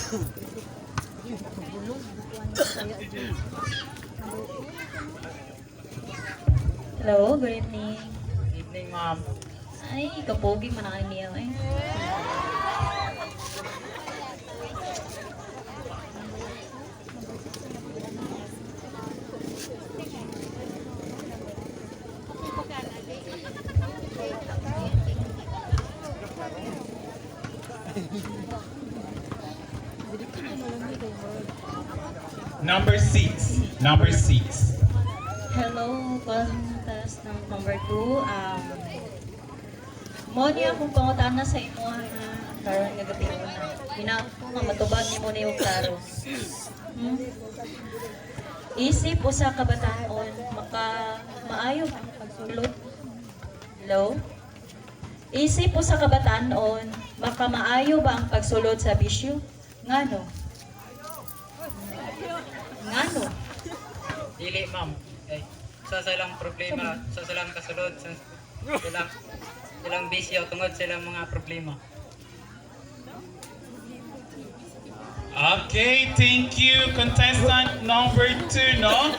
Hello, good evening. Evening, ma'am. Ay, kapogi man ang niya eh. Number 6. Number 6. Hello, contest ng number 2. Mo niya akong pangutana sa imo ha. Karon nga gabi na. Hinako nga matubag ni mo na yung klaro. Isip usa ka bataon maayo ang pagsulod. Hello? Isip usa ka bataon maayo ba ang pagsulod sa bisyo? Ngano? Ngano? Dili, ma'am. Okay. Sa silang problema, sa silang kasulod, sa silang bisyo tungod sa silang mga problema. Okay, thank you, contestant number 2, no?